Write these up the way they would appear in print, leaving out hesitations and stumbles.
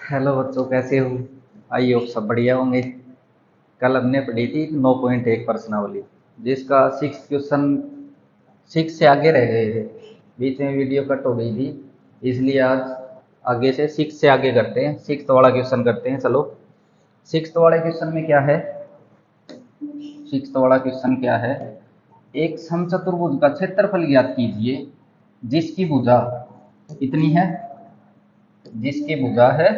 Hello बच्चों, कैसे हो? आई होप सब बढ़िया होंगे। कल हमने पढ़ी थी 9.1 प्रश्नावली, जिसका 6 क्वेश्चन 6 से आगे रह गए थे। बीच में वीडियो कट हो गई थी, इसलिए आज आगे से 6 से आगे करते हैं। 6 वाला क्वेश्चन करते हैं, चलो। 6 वाले क्वेश्चन में क्या है? 6 वाला क्वेश्चन क्या है? एक समचतुर्भुज का क्षेत्रफल ज्ञात कीजिए जिसकी भुजा कितनी है। जिसकी भुजा है,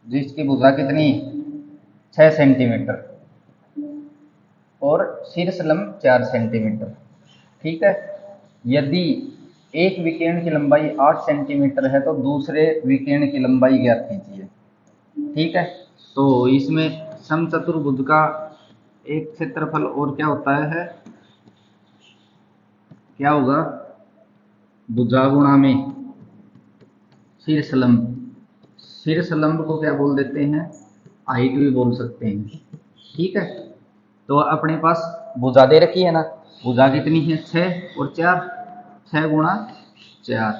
जिसकी भुजा कितनी? 6 सेंटीमीटर और शीर्ष लंब 4 सेंटीमीटर। ठीक है। यदि एक विकिरण की लंबाई 8 सेंटीमीटर है तो दूसरे विकिरण की लंबाई ज्ञात कीजिए। ठीक है। तो इसमें समचतुर्भुज का एक क्षेत्रफल और क्या होता है? क्या होगा? भुजा गुणा में शीर्ष लंब। शीर्ष लंब को क्या बोल देते हैं? हाइट भी बोल सकते हैं। ठीक है। तो अपने पास भुजा दे रखी है ना। भुजा कितनी है? 6 और 4। 6 गुणा 4।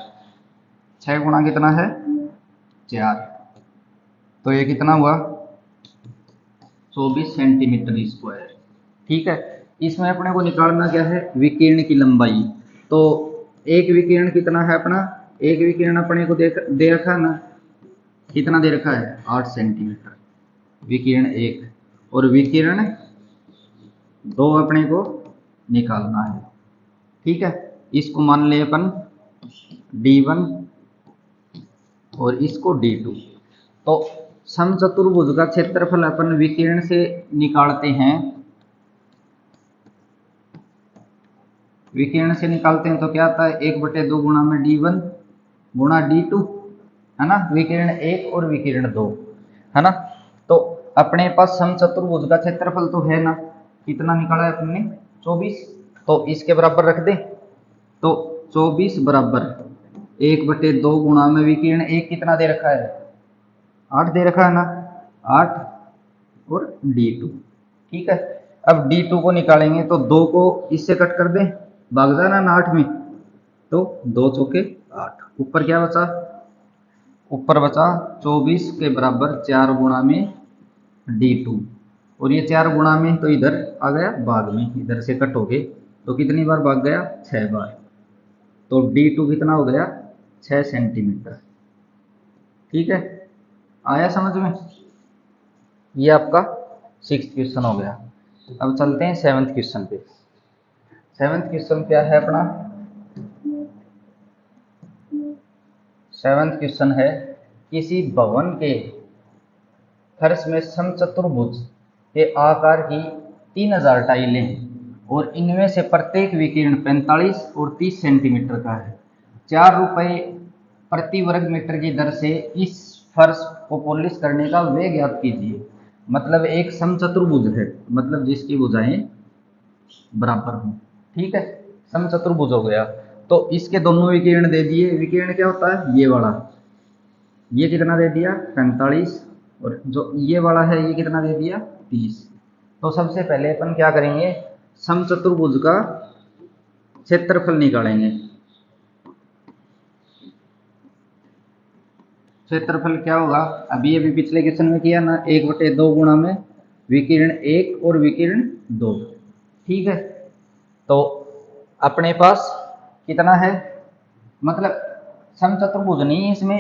6 गुणा कितना है? 4। तो ये कितना हुआ? 24 सेंटीमीटर स्क्वायर। ठीक है। इसमें अपने को निकालना क्या है? विकिरण की लंबाई। तो एक विकिरण कितना है अपना? एक विकिरण अपने को दे रखा ना। कितना दे रखा है? 8 सेंटीमीटर विकिरण एक, और विकिरण दो अपने को निकालना है। ठीक है। इसको मान ले अपन D1 और इसको D2। तो समचतुर्भुज का क्षेत्रफल अपन विकिरण से निकालते हैं। विकिरण से निकालते हैं तो क्या आता है? 1/2 गुणा में D1 गुणा D2, है ना। विकिरण एक और विकिरण दो, है ना। तो अपने पास समचतुर्भुज का क्षेत्रफल तो है ना। कितना निकाला है अपने? 24। तो इसके बराबर रख दे। तो 24 बराबर 1/2 गुणा में विकिरण एक कितना दे रखा है? 8 दे रखा है ना। 8 और D2। ठीक है। अब D2 को निकालेंगे तो 2 को इससे कट कर दें, भाग जाना ना 8 में। तो 2 चौके 8। ऊपर क्या बचा? ऊपर बचा 24 के बराबर 4 गुणा में D2। और ये 4 गुणा में तो इधर आ गया भाग में, इधर से कट हो गए तो कितनी बार भाग गया? 6 बार। तो D2 कितना हो गया? 6 सेंटीमीटर। ठीक है। आया समझ में? ये आपका 6th क्वेश्चन हो गया। अब चलते हैं 7th क्वेश्चन पे। 7th क्वेश्चन क्या है अपना? 7th क्वेश्चन है, किसी भवन के फर्श में समचतुर्भुज के आकार की 3000 टाइलें और इनमें से प्रत्येक विकिरण 45 और 30 सेंटीमीटर का है। 4 रुपये प्रति वर्ग मीटर की दर से इस फर्श को पॉलिश करने का व्यय ज्ञात कीजिए। मतलब एक समचतुर्भुज है, मतलब जिसकी भुजाएं बराबर हों। ठीक है। समचतुर्भुज हो गया। तो इसके दोनों विकिरण दे दिए। विकिरण क्या होता है? ये वाला। ये कितना दे दिया? 45। और जो ये वाला है ये कितना दे दिया? 30। तो सबसे पहले अपन क्या करेंगे? समचतुर्भुज का क्षेत्रफल निकालेंगे। क्षेत्रफल क्या होगा? अभी पिछले क्वेश्चन में किया ना, 1/2 गुणा में विकिरण एक और विकिरण दो। ठीक है। तो अपने पास कितना है? मतलब समचतुर्भुज नहीं, इसमें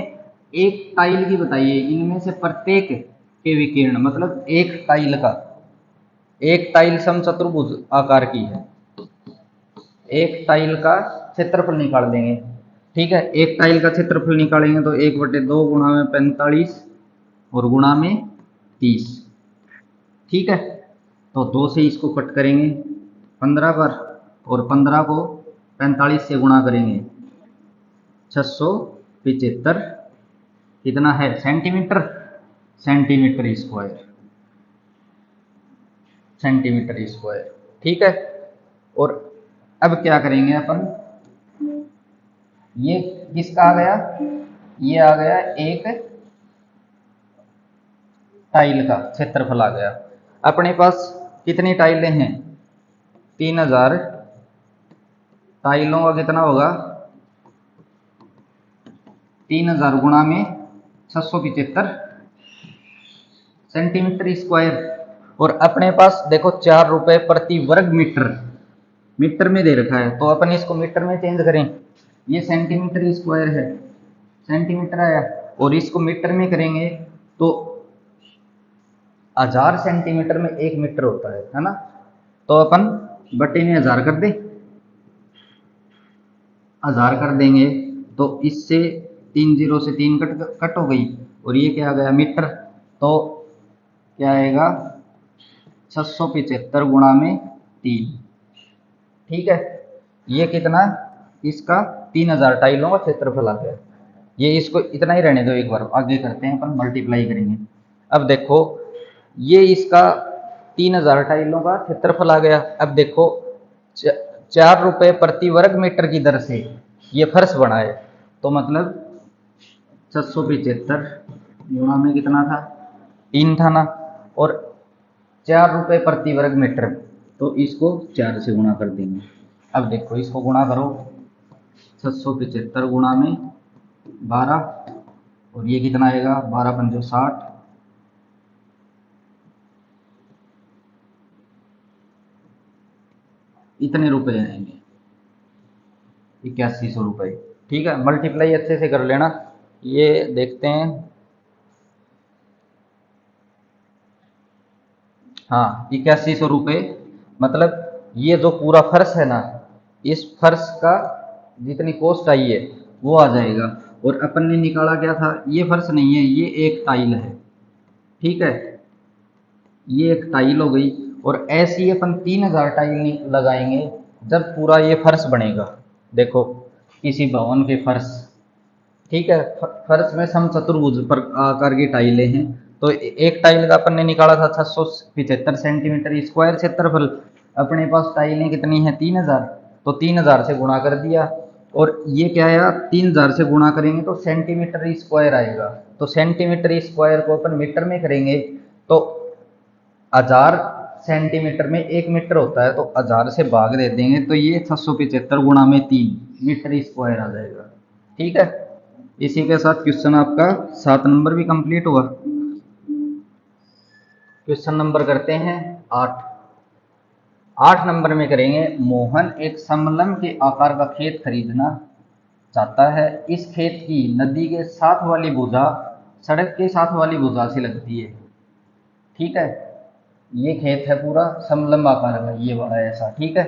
एक टाइल की बताइए, इनमें से प्रत्येक के विकिरण, मतलब एक टाइल समचतुर्भुज आकार की है। एक टाइल का क्षेत्रफल निकाल देंगे। ठीक है। एक टाइल का क्षेत्रफल निकालेंगे तो 1/2 गुणा में 45 और गुणा में 30। ठीक है। तो 2 से इसको कट करेंगे 15 बार, और 15 को 45 से गुणा करेंगे 675। कितना है? Centimetre. Centimetre square. Centimetre square. ठीक है। और अब क्या करेंगे अपन? ये किसका आ गया? ये आ गया एक टाइल का क्षेत्रफल आ गया। अपने पास कितनी टाइलें हैं? 3000 टाइलों का कितना होगा? 3000 गुणा में 675 सेंटीमीटर स्क्वायर। और अपने पास देखो 4 रुपए प्रति वर्ग मीटर, मीटर में दे रखा है, तो अपन इसको मीटर में चेंज करें। ये सेंटीमीटर स्क्वायर है, सेंटीमीटर आया, और इसको मीटर में करेंगे तो 1000 सेंटीमीटर में 1 मीटर होता है ना। तो अपन बटे में 1000 कर दें, 1000 कर देंगे तो इससे 3 जीरो से 3 कट हो गई, और ये क्या आ गया मीटर। तो क्या आएगा 675 गुणा में 3, ठीक है। ये कितना, इसका 3000 टाइलों का क्षेत्रफल आ गया। ये इसको इतना ही रहने दो, एक बार आगे करते हैं अपन, मल्टीप्लाई करेंगे। अब देखो ये इसका 3000 टाइलों का क्षेत्रफल आ गया। अब देखो 4 रुपए प्रति वर्ग मीटर की दर से ये फर्श बना है, तो मतलब 675 गुणा में कितना था, 3 था ना, और 4 रुपए प्रति वर्ग मीटर, तो इसको 4 से गुणा कर देंगे। अब देखो इसको गुणा करो, 675 गुणा में 12, और ये कितना आएगा 12 पंजो 60, इतने रुपए आएंगे 8100 रुपये, ठीक है। मल्टीप्लाई अच्छे से कर लेना। ये देखते हैं, हाँ 8100 रुपये, मतलब ये जो पूरा फर्श है ना, इस फर्श का जितनी कॉस्ट आई है वो आ जाएगा। और अपन ने निकाला क्या था, ये फर्श नहीं है, ये एक टाइल है, ठीक है, ये एक टाइल हो गई। और ऐसे ही अपन 3000 टाइल लगाएंगे जब पूरा ये फर्श बनेगा। देखो किसी भवन के फर्श, ठीक है, फर्श में समचतुर्भुज पर आकार की टाइलें हैं, तो एक टाइल का अपन ने निकाला था 675 सेंटीमीटर स्क्वायर क्षेत्रफल। अपने पास टाइलें कितनी हैं 3000, तो 3000 से गुणा कर दिया, और ये क्या आया 3000 से गुणा करेंगे तो सेंटीमीटर स्क्वायर आएगा। तो सेंटीमीटर स्क्वायर को अपन मीटर में करेंगे तो 1000 सेंटीमीटर में 1 मीटर होता है, तो 1000 से भाग दे देंगे तो ये 675 गुणा में 3 मीटर स्क्वायर आ जाएगा, ठीक है। इसी के साथ क्वेश्चन आपका 7 नंबर भी कंप्लीट हुआ। क्वेश्चन नंबर करते हैं 8। 8 नंबर में करेंगे, मोहन एक समलंब के आकार का खेत खरीदना चाहता है। इस खेत की नदी के साथ वाली भुजा सड़क के साथ वाली भुजा से लगती है, ठीक है। ये खेत है पूरा समलंब आकार का, ये वाला ऐसा, ठीक है,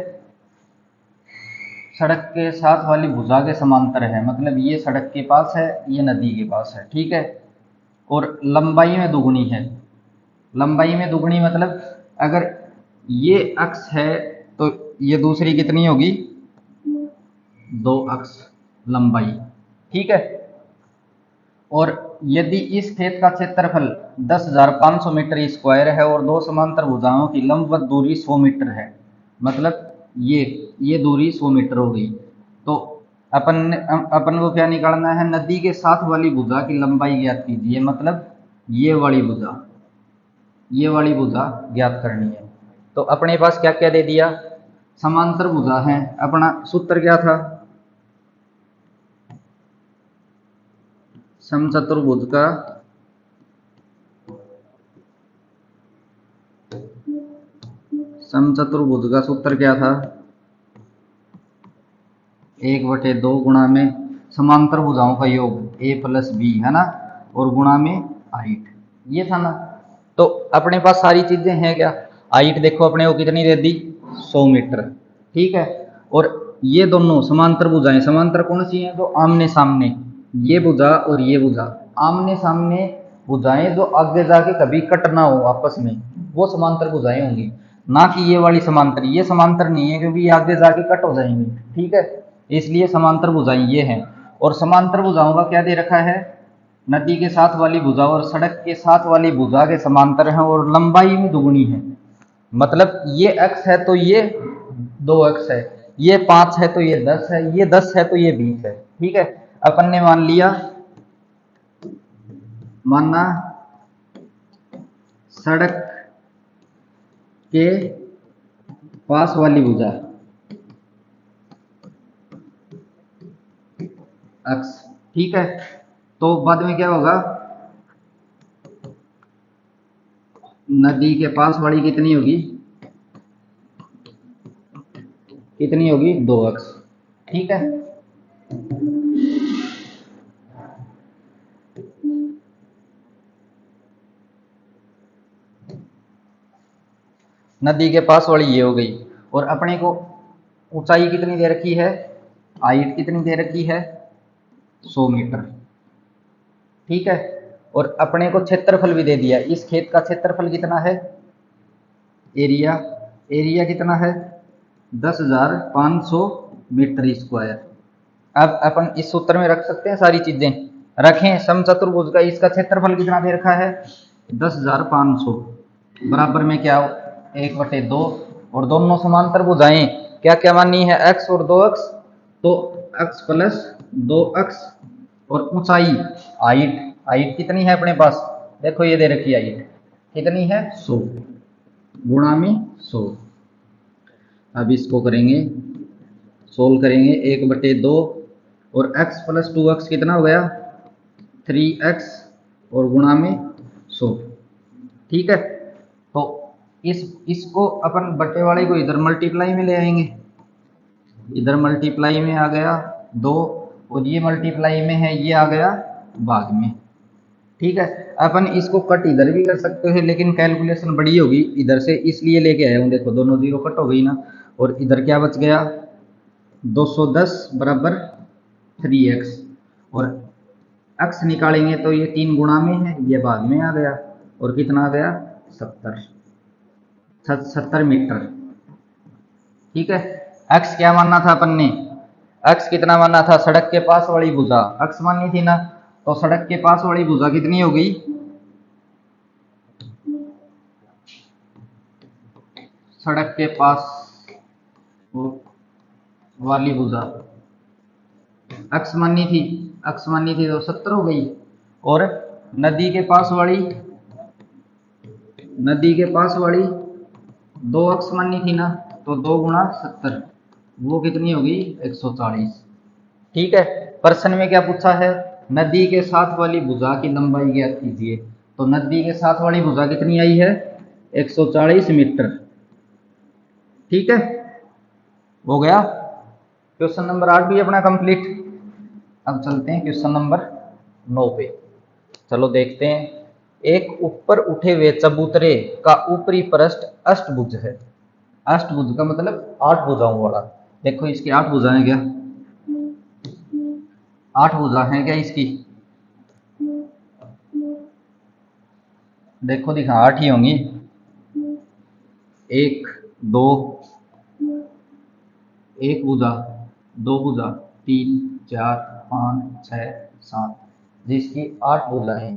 सड़क के साथ वाली भुजा के समांतर है, मतलब ये सड़क के पास है, ये नदी के पास है, ठीक है। और लंबाई में दुगनी है, लंबाई में दुगनी मतलब अगर ये अक्ष है तो ये दूसरी कितनी होगी, 2 अक्ष लंबाई, ठीक है। और यदि इस खेत का क्षेत्रफल 10,500 मीटर स्क्वायर है और दो समांतर भुजाओं की लंबवत दूरी 100 मीटर है, मतलब ये दूरी 100 मीटर हो गई, तो अपन को क्या निकालना है, नदी के साथ वाली भुजा की लंबाई ज्ञात कीजिए, मतलब ये वाली भुजा ज्ञात करनी है। तो अपने पास क्या क्या दे दिया, समांतर भुजा है, अपना सूत्र क्या था, समचतुर्भुज का सूत्र क्या था, 1/2 गुणा में समांतर भुजाओं का योग a + b, है ना, और गुणा में हाइट, ये था ना। तो अपने पास सारी चीजें हैं क्या, हाइट देखो अपने को कितनी दे दी, 100 मीटर, ठीक है। और ये दोनों समांतर भुजाएं, समांतर कौन सी हैं, जो आमने सामने, ये भुजा और ये भुजा आमने सामने भुजाएं, जो आगे जाके कभी कट ना हो आपस में, वो समांतर भुजाएं होंगी, ना कि ये वाली समांतर। ये समांतर नहीं है क्योंकि ये आगे जाके कट हो जाएंगी, ठीक है, इसलिए समांतर भुजाएं ये हैं। और समांतर भुजाओं का क्या दे रखा है, नदी के साथ वाली भुजा और सड़क के साथ वाली भुजा के समांतर है और लंबाई में दुगुनी है, मतलब ये x है तो ये 2x है, ये 5 है तो ये 10 है, ये 10 है तो ये 20 है, ठीक है। अपन ने माना सड़क के पास वाली भुजा x, ठीक है। तो बाद में क्या होगा, नदी के पास वाली कितनी होगी, कितनी होगी 2x। ठीक है, नदी के पास वाली ये हो गई। और अपने को ऊंचाई कितनी दे रखी है, हाइट कितनी दे रखी है 100 मीटर। ठीक है, और अपने को क्षेत्रफल भी दे दिया, इस खेत का क्षेत्रफल कितना है, एरिया, एरिया कितना है 10,500 मीटर स्क्वायर। अब अपन इस सूत्र में रख सकते हैं सारी चीजें, रखें। समचतुर्भुज का इसका क्षेत्रफल कितना दे रखा है 10,500, बराबर में क्या हो 1/2, और दोनों समांतर भुजाएं क्या क्या मानी है x और 2x, तो x प्लस 2x। और ऊंचाई, हाइट, हाइट कितनी है अपने पास, देखो ये दे रखी हाइट कितनी है 100 गुणा में 100। अब इसको करेंगे, सोल्व करेंगे 1/2 और x प्लस 2x कितना हो गया 3x और गुणा में 100। ठीक है, तो इसको अपन बटे वाले को इधर मल्टीप्लाई में ले आएंगे, इधर मल्टीप्लाई में आ गया 2 और ये मल्टीप्लाई में है, ये आ गया भाग में। ठीक है, अपन इसको कट इधर भी कर सकते हैं, लेकिन कैलकुलेशन बड़ी होगी इधर से, इसलिए लेके आया हूँ। देखो दोनों जीरो कट हो गई ना, और इधर क्या बच गया 210 बराबर 3x, और x निकालेंगे तो ये 3 गुणा में है, ये भाग में आ गया, और कितना आ गया 70 मीटर। ठीक है, x क्या मानना था अपन ने, x कितना मानना था, सड़क के पास वाली भुजा x माननी थी ना, तो सड़क के पास वाली भुजा कितनी हो गई, सड़क के पास वाली भुजा x माननी थी, x माननी थी तो 70 हो गई। और नदी के पास वाली, नदी के पास वाली 2x माननी थी ना, तो 2 गुणा 70 वो कितनी होगी 140। ठीक है, प्रश्न में क्या पूछा है, नदी के साथ वाली भुजा की लंबाई ज्ञात कीजिए, तो नदी के साथ वाली भुजा कितनी आई है 140 मीटर। ठीक है, हो गया क्वेश्चन नंबर 8 भी अपना कंप्लीट। अब चलते हैं क्वेश्चन नंबर 9 पे। चलो देखते हैं, एक ऊपर उठे हुए चबूतरे का ऊपरी पृष्ठ अष्टभुज है। अष्टभुज का मतलब 8 भुजाओं वाला। देखो इसकी 8 भुजाएं क्या, 8 भुजा हैं क्या इसकी, देखो दिखा 8 ही होंगी, 1 2, एक भुजा, 2 भुजा, 3 4 5 6 7, जिसकी 8 भुजाएं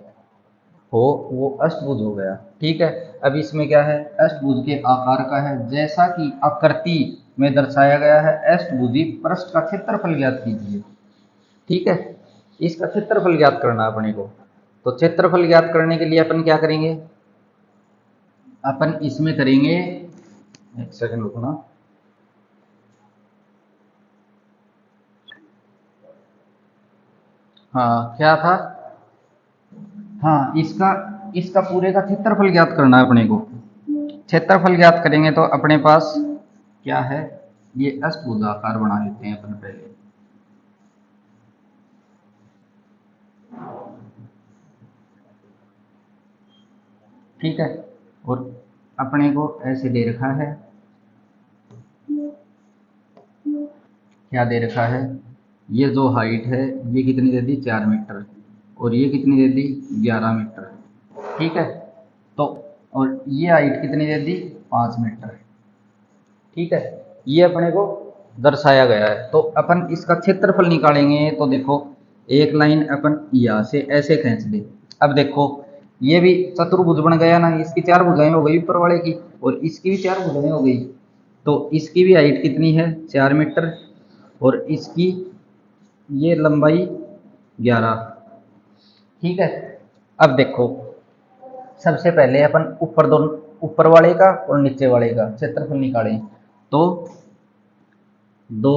हो वो अष्टभुज हो गया। ठीक है, अब इसमें क्या है, अष्टभुज के आकार का है, जैसा कि आकृति में दर्शाया गया है, अष्टभुजी पृष्ठ का क्षेत्रफल ज्ञात कीजिए। ठीक है, इसका क्षेत्रफल ज्ञात करना है अपने को, तो क्षेत्रफल ज्ञात करने के लिए अपन क्या करेंगे, अपन इसमें करेंगे, एक सेकंड रुकना, हाँ क्या था, हाँ इसका इसका पूरे का क्षेत्रफल ज्ञात करना है अपने को। क्षेत्रफल ज्ञात करेंगे तो अपने पास क्या है, ये अष्टभुजाकार बना लेते हैं अपन पहले। ठीक है, और अपने को ऐसे दे रखा है, क्या दे रखा है, ये जो हाइट है ये कितनी दे दी 4 मीटर, और ये कितनी दे दी 11 मीटर। ठीक है, तो और ये हाइट कितनी दे दी 5 मीटर। ठीक है, ये अपने को दर्शाया गया है, तो अपन इसका क्षेत्रफल निकालेंगे। तो देखो एक लाइन अपन यहाँ से ऐसे खींच दे, अब देखो ये भी चतुर्भुज बन गया ना, इसकी 4 भुजाएं हो गई ऊपर वाले की, और इसकी भी 4 भुजाएं हो गई, तो इसकी भी हाइट कितनी है 4 मीटर, और इसकी ये लंबाई 11। ठीक है, अब देखो सबसे पहले अपन ऊपर दोनों, ऊपर वाले का और नीचे वाले का क्षेत्रफल निकालें, तो दो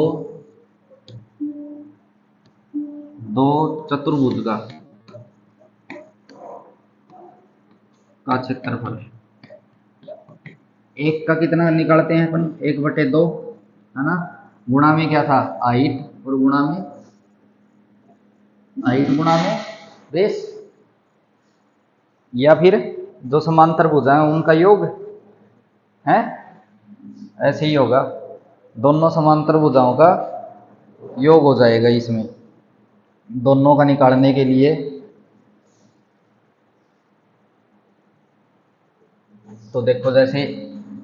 दो चतुर्भुज का क्षेत्रफल, एक का कितना निकालते हैं अपन, 1/2, है ना, गुणा में क्या था 8 और गुणा में 8 गुणा में बेस, या फिर जो समांतर भुजाएं उनका योग है, ऐसे ही होगा, दोनों समांतर भुजाओं का योग हो जाएगा इसमें, दोनों का निकालने के लिए। तो देखो जैसे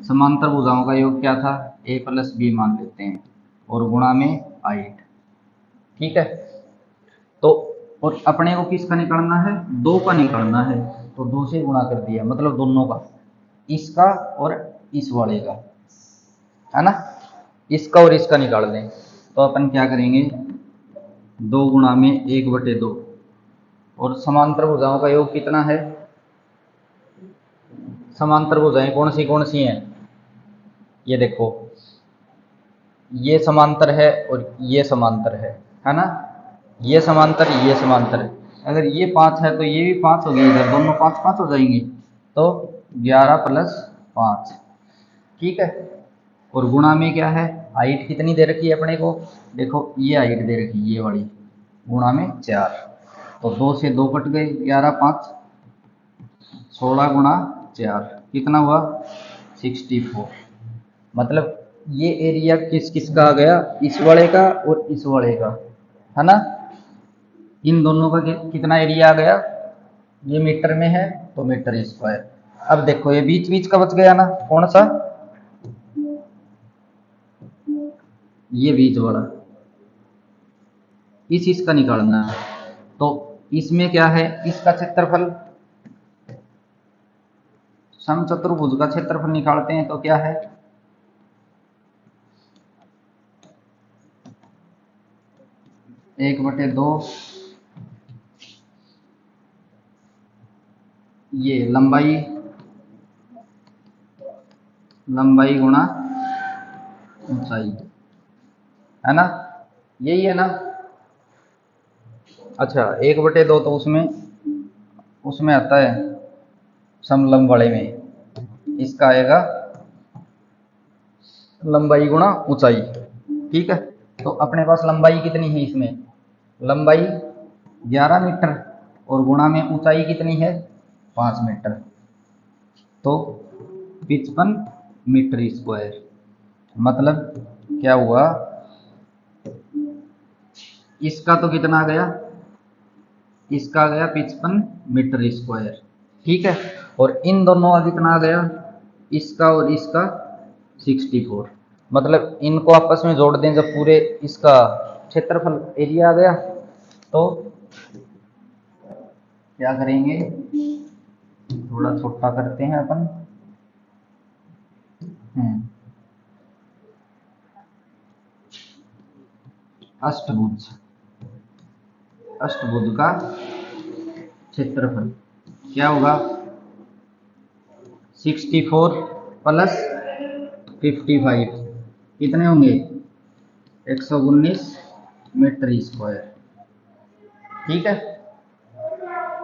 समांतर भुजाओं का योग क्या था, a + b मान लेते हैं और गुणा में 8, ठीक है। तो और अपने को किसका निकालना है, 2 का निकालना है, तो 2 से गुणा कर दिया, मतलब दोनों का, इसका और इस वाले का, है ना, इसका और इसका निकाल दें। तो अपन क्या करेंगे, 2 गुणा में 1/2, और समांतर भुजाओं का योग कितना है, समांतर भुजाएं कौन सी हैं, ये देखो, ये समांतर है और ये समांतर है ना, ये समांतर ये समांतर है, अगर ये 5 है तो ये भी 5 हो गई, इधर दोनों 5 5 हो जाएंगे, तो 11 + 5, ठीक है। और गुणा में क्या है, हाइट कितनी दे रखी है अपने को, देखो ये हाइट दे रखी है ये वाली, गुणा में 4, तो 2 से 2 कट गए, 11 5 16 गुणा 4 कितना हुआ 64। मतलब ये एरिया किस किस का आ गया, इस वाले का और इस वाले का, है ना, इन दोनों का कितना एरिया आ गया, ये मीटर में है तो मीटर स्क्वायर। अब देखो ये बीच बीच का बच गया ना, कौन सा, ये बीच वाला, इसका निकालना है। तो इसमें क्या है, इसका क्षेत्रफल, समचतुर्भुज का क्षेत्रफल निकालते हैं तो क्या है, 1/2, ये लंबाई गुणा ऊंचाई, है ना, यही है ना। अच्छा 1/2 तो उसमें आता है समलंब वाले में, इसका आएगा लंबाई गुणा ऊंचाई, ठीक है। तो अपने पास लंबाई कितनी है इसमें, लंबाई 11 मीटर और गुणा में ऊंचाई कितनी है 5 मीटर, तो 55 मीटर स्क्वायर। मतलब क्या हुआ, इसका तो कितना आ गया, इसका आ गया 55 मीटर स्क्वायर, ठीक है। और इन दोनों का कितना आ गया, इसका और इसका 64। मतलब इनको आपस में जोड़ दें जब पूरे इसका क्षेत्रफल एरिया आ गया, तो क्या करेंगे, थोड़ा छोटा करते हैं अपन, अष्टभुज, अष्टभुज का क्षेत्रफल क्या होगा, 64 + 55 कितने होंगे, 119 मीटर स्क्वायर, ठीक है,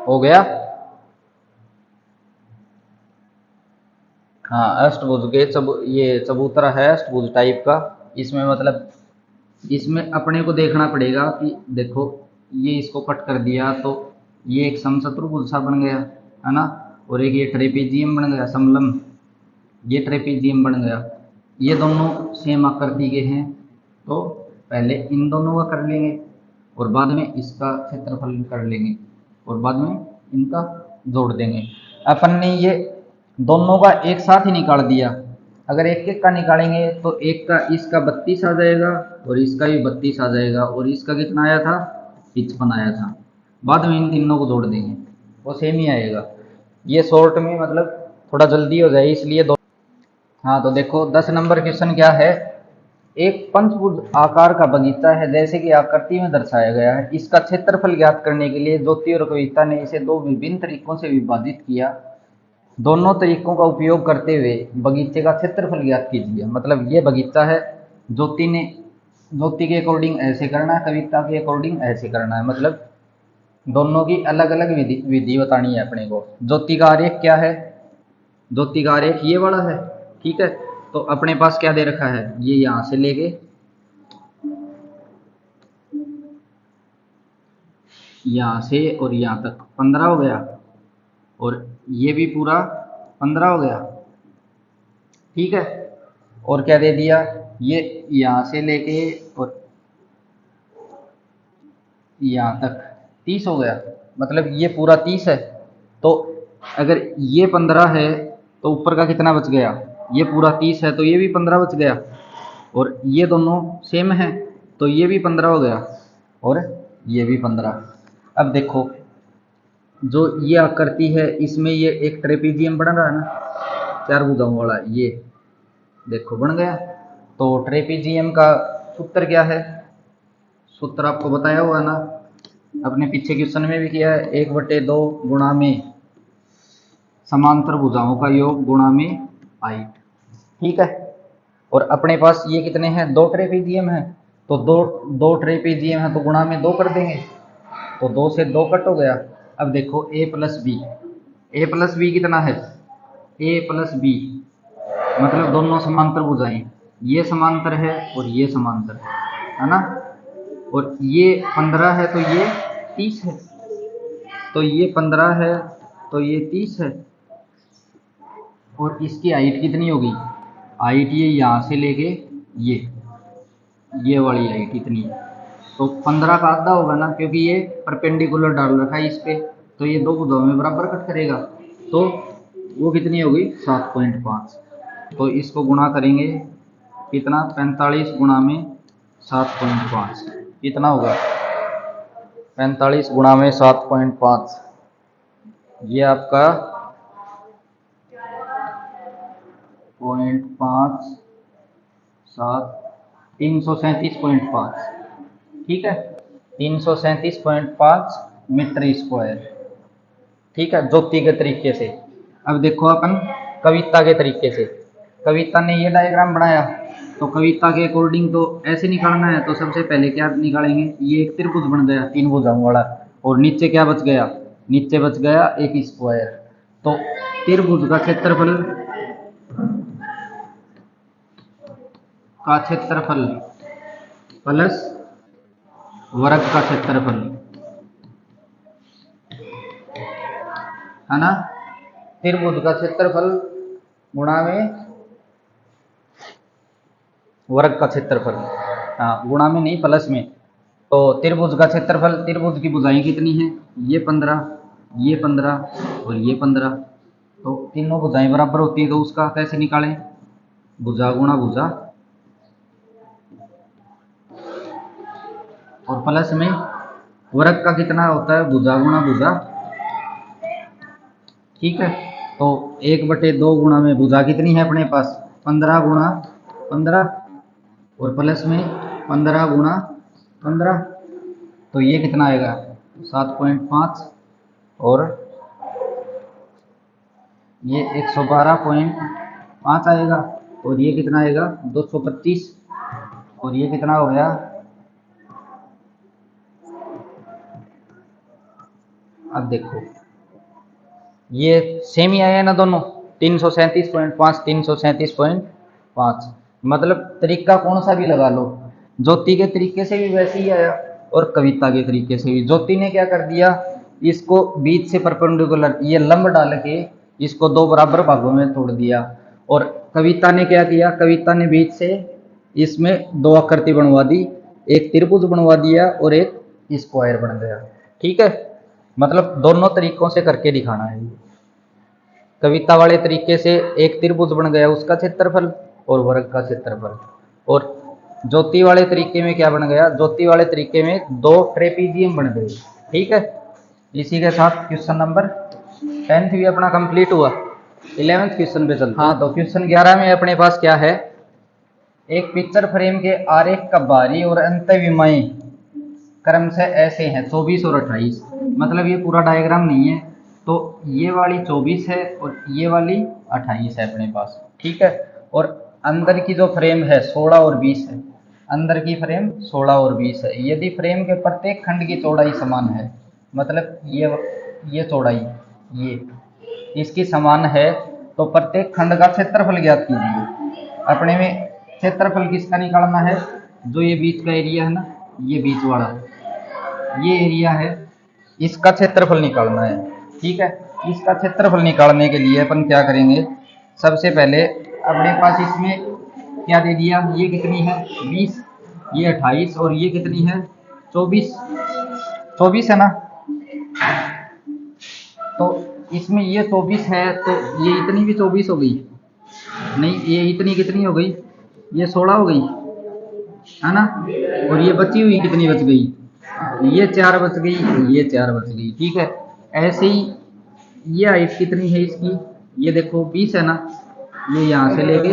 हो गया। हाँ अष्टभुज के ये चबूतरा है अष्टभुज टाइप का, इसमें मतलब इसमें अपने को देखना पड़ेगा कि देखो ये इसको कट कर दिया तो ये एक समचतुर्भुज सा बन गया, है ना, और एक ये ट्रेपेजियम बन गया समलंब, ये ट्रेपेजियम बन गया, ये दोनों सेम आकृति के हैं, तो पहले इन दोनों का कर लेंगे और बाद में इसका क्षेत्रफल कर लेंगे और बाद में इनका जोड़ देंगे। अपन ने ये दोनों का एक साथ ही निकाल दिया, अगर एक एक का निकालेंगे तो एक का इसका 32 आ जाएगा और इसका भी 32 आ जाएगा, और इसका कितना आया था 55 आया था, बाद में इन तीनों को जोड़ देंगे वो सेम ही आएगा। ये शॉर्ट में मतलब थोड़ा जल्दी हो जाए इसलिए दो। हाँ तो देखो 10 नंबर क्वेश्चन क्या है, एक पंचभुज आकार का बगीचा है जैसे कि आकृति में दर्शाया गया है, इसका क्षेत्रफल ज्ञात करने के लिए ज्योति और कविता ने इसे 2 विभिन्न तरीकों से विभाजित किया, दोनों तरीकों का उपयोग करते हुए बगीचे का क्षेत्रफल ज्ञात कीजिए। मतलब ये बगीचा है, ज्योति के अकॉर्डिंग ऐसे करना है, कविता के अकॉर्डिंग ऐसे करना है, मतलब दोनों की अलग अलग विधि बतानी है अपने को। ज्योति का आरेख क्या है, ज्योति का आरेख ये वाला है, ठीक है, तो अपने पास क्या दे रखा है, ये यहाँ से लेके यहाँ से और यहाँ तक 15 हो गया, और ये भी पूरा 15 हो गया। ठीक है, और क्या दे दिया, ये यहाँ से लेके और यहाँ तक 30 हो गया, मतलब ये पूरा 30 है। तो अगर ये 15 है तो ऊपर का कितना बच गया, ये पूरा 30 है तो ये भी 15 बच गया, और ये दोनों सेम है तो ये भी 15 हो गया और ये भी 15। अब देखो जो ये आकृति है इसमें ये एक ट्रेपीजियम बन रहा है ना, 4 भुजाओं वाला, ये देखो बन गया। तो ट्रेपीजियम का सूत्र क्या है, सूत्र आपको बताया हुआ ना, अपने पीछे क्वेश्चन में भी किया है, 1/2 गुणा में समांतर भुजाओं का योग गुणा में हाइट। ठीक है, और अपने पास ये कितने हैं, 2 ट्रेपीजियम है, तो दो ट्रेपीजियम है तो गुणा में 2 कर देंगे, तो 2 से 2 कट हो गया। अब देखो a प्लस बी कितना है, a प्लस बी मतलब दोनों समांतर भुजाएं, ये समांतर है और ये समांतर है ना, और ये 15 है तो ये 30 है, तो ये 15 है तो ये 30 है, और इसकी हाइट कितनी होगी, हाइट ये यहाँ से लेके ये वाली हाइट इतनी है, तो 15 का आधा होगा ना, क्योंकि ये परपेंडिकुलर डाल रखा है इस पे, तो ये 2 भुजाओं में बराबर कट करेगा, तो वो कितनी होगी 7.5। तो इसको गुणा करेंगे कितना, 45 गुणा में 7.5 कितना होगा, 45 गुणा में 7.5, ये आपका 0.5 7 337.5। ठीक है, 337.5 मीटर स्क्वायर। ठीक है, ज्योति के तरीके से। अब देखो अपन कविता के तरीके से, कविता ने ये डायग्राम बनाया, तो कविता के अकॉर्डिंग तो ऐसे निकालना है, तो सबसे पहले क्या निकालेंगे, ये एक त्रिभुज बन गया 3 भुजाओं वाला, और नीचे क्या बच गया, नीचे बच गया एक स्क्वायर। तो त्रिभुज का क्षेत्रफल प्लस वर्ग का क्षेत्रफल है ना, त्रिभुज का क्षेत्रफल गुणा में वर्ग का क्षेत्रफल, हाँ गुणा में नहीं प्लस में। तो त्रिभुज का क्षेत्रफल, त्रिभुज की भुजाएं कितनी हैं, ये 15 ये 15 और ये 15, तो तीनों भुजाएं बराबर होती है, तो उसका कैसे निकालें, भुजा गुणा भुजा, और प्लस में वर्ग का कितना होता है, भुजा गुणा भुजा। ठीक है, तो 1/2 गुणा में भुजा कितनी है अपने पास, 15 गुणा 15, और प्लस में 15 गुणा 15, तो ये कितना आएगा 7.5, और ये 112.5 आएगा, और ये कितना आएगा 225, और ये कितना हो गया, अब देखो ये सेम ही आया ना दोनों, 337.5 337.5, मतलब तरीका कौन सा भी लगा लो, ज्योति के तरीके से भी वैसे ही आया और कविता के तरीके से भी। ज्योति ने क्या कर दिया, इसको बीच से परपेंडिकुलर ये लंब डाल के इसको 2 बराबर भागों में तोड़ दिया, और कविता ने क्या किया, कविता ने बीच से इसमें 2 आकृति बनवा दी, एक त्रिभुज बनवा दिया और एक स्क्वायर बन गया। ठीक है, मतलब दोनों तरीकों से करके दिखाना है। कविता वाले तरीके से एक त्रिभुज बन गया उसका क्षेत्रफल और वर्ग का क्षेत्रफल, और ज्योति वाले तरीके में क्या बन गया, ज्योति वाले तरीके में 2 ट्रेपीजियम बन गए। ठीक है, इसी के साथ क्वेश्चन नंबर 10 भी अपना कंप्लीट हुआ। 11th क्वेश्चन पे चलते हैं। हाँ, तो क्वेश्चन 11 में अपने पास क्या है, एक पिक्चर फ्रेम के आरेख का बाहरी और अंतःविमाएं क्रम से ऐसे हैं 24 और 28, मतलब ये पूरा डायग्राम नहीं है, तो ये वाली 24 है और ये वाली 28 है अपने पास। ठीक है, और अंदर की जो फ्रेम है 16 और 20 है, अंदर की फ्रेम 16 और 20 है। यदि फ्रेम के प्रत्येक खंड की चौड़ाई समान है, मतलब ये चौड़ाई ये इसकी समान है, तो प्रत्येक खंड का क्षेत्रफल ज्ञात कीजिए। अपने में क्षेत्रफल किसका निकालना है, जो ये बीच का एरिया है ना, ये बीच वाला ये एरिया है, इसका क्षेत्रफल निकालना है। ठीक है, इसका क्षेत्रफल निकालने के लिए अपन क्या करेंगे, सबसे पहले अपने पास इसमें क्या दे दिया, ये कितनी है 20, ये 28 और ये कितनी है 24, 24 है ना। तो इसमें ये 24 है तो ये इतनी भी 24 हो गई, नहीं ये इतनी कितनी हो गई, ये 16 हो गई है ना। और ये बची हुई कितनी बच गई, ये 4 बच गई, ये 4 बच गई। ठीक है, ऐसे ही ये हाइट कितनी है इसकी, ये देखो 20 है ना, ये यहाँ से लेके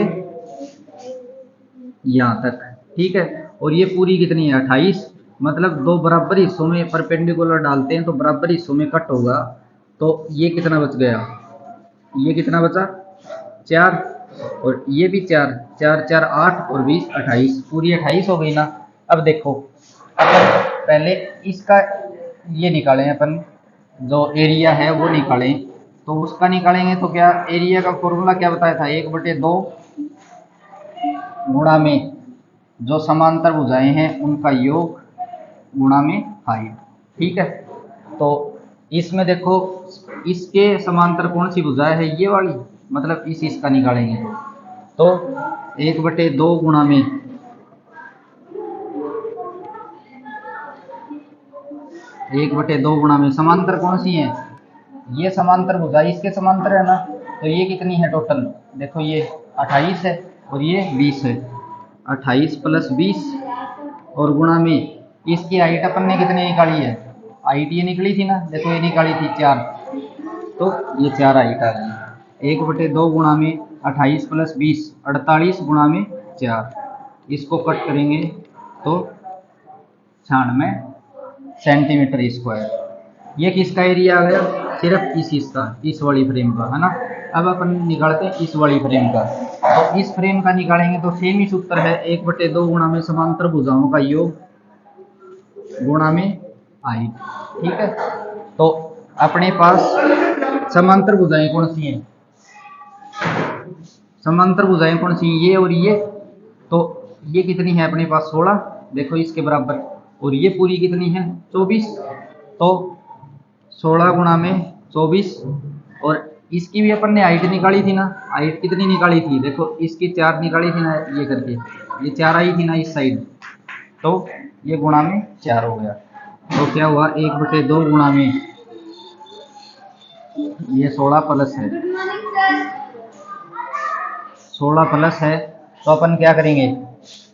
यहाँ तक। ठीक है, और ये पूरी कितनी है 28, मतलब दो बराबर हिस्सों में परपेंडिकुलर डालते हैं तो बराबर हिस्सों में कट होगा। तो ये कितना बच गया, ये कितना बचा 4, और ये भी 4, 4 4 8 और 20 28, पूरी 28 हो गई ना। अब देखो अपन पहले इसका ये निकालें, अपन जो एरिया है वो निकालें। तो उसका निकालेंगे तो क्या, एरिया का फॉर्मूला क्या बताया था, 1/2 गुणा में जो समांतर भुजाएं हैं उनका योग गुणा में हाइट। ठीक है, तो इसमें देखो इसके समांतर कौन सी भुजा है, ये वाली, मतलब इसका निकालेंगे तो 1/2 गुणा में 1/2 गुणा में समांतर कौन सी है, ये समांतर भुजा इसके समांतर है ना। तो ये कितनी है टोटल, देखो ये 28 है और ये 20 है, 28 प्लस 20 और गुणा में इसकी हाइट अपन ने कितनी निकाली है, हाइट ये निकली थी ना, देखो ये निकाली थी 4, तो ये 4 हाइट आ गई। 1/2 गुणा में 28 प्लस 20 48 गुणा में 4, इसको कट करेंगे तो 96 सेंटीमीटर स्क्वायर। ये किसका एरिया आ गया, सिर्फ इसका, इस वाली फ्रेम का है ना। अब अपन निकालते हैं इस वाली फ्रेम का, तो इस फ्रेम का निकालेंगे तो सेम ही सूत्र है, 1/2 गुणा में समांतर भुजाओं का योग गुणा में हाइट। ठीक है, तो अपने पास समांतर भुजाएं कौन सी हैं, समांतर भुजाएं कौन सी हैं, ये और ये। तो ये कितनी है अपने पास 16, देखो इसके बराबर, और ये पूरी कितनी है 24, तो 16 गुणा में 24, और इसकी भी अपन ने हाइट निकाली थी ना, हाइट कितनी निकाली थी, देखो इसकी 4 निकाली थी ना, ये करके ये 4 आई थी ना इस साइड, तो ये गुणा में 4 हो गया। तो क्या हुआ, 1/2 गुणा में ये 16 प्लस है, 16 प्लस है, तो अपन क्या करेंगे,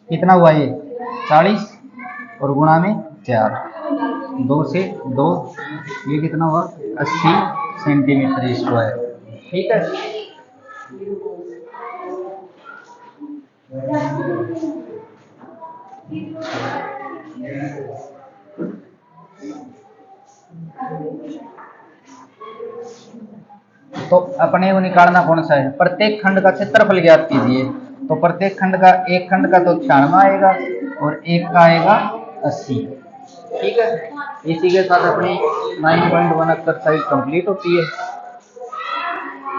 कितना हुआ ये 40 और गुणा में 4, 2 से 2, ये कितना हुआ 80 सेंटीमीटर स्क्वायर। ठीक है, तो अपने को निकालना कौन सा है, प्रत्येक खंड का क्षेत्रफल ज्ञात कीजिए। तो प्रत्येक खंड का, एक खंड का तो 96 आएगा और एक का आएगा 80। ठीक है, इसी के साथ अपनी 9.1 एक्सरसाइज कंप्लीट होती है।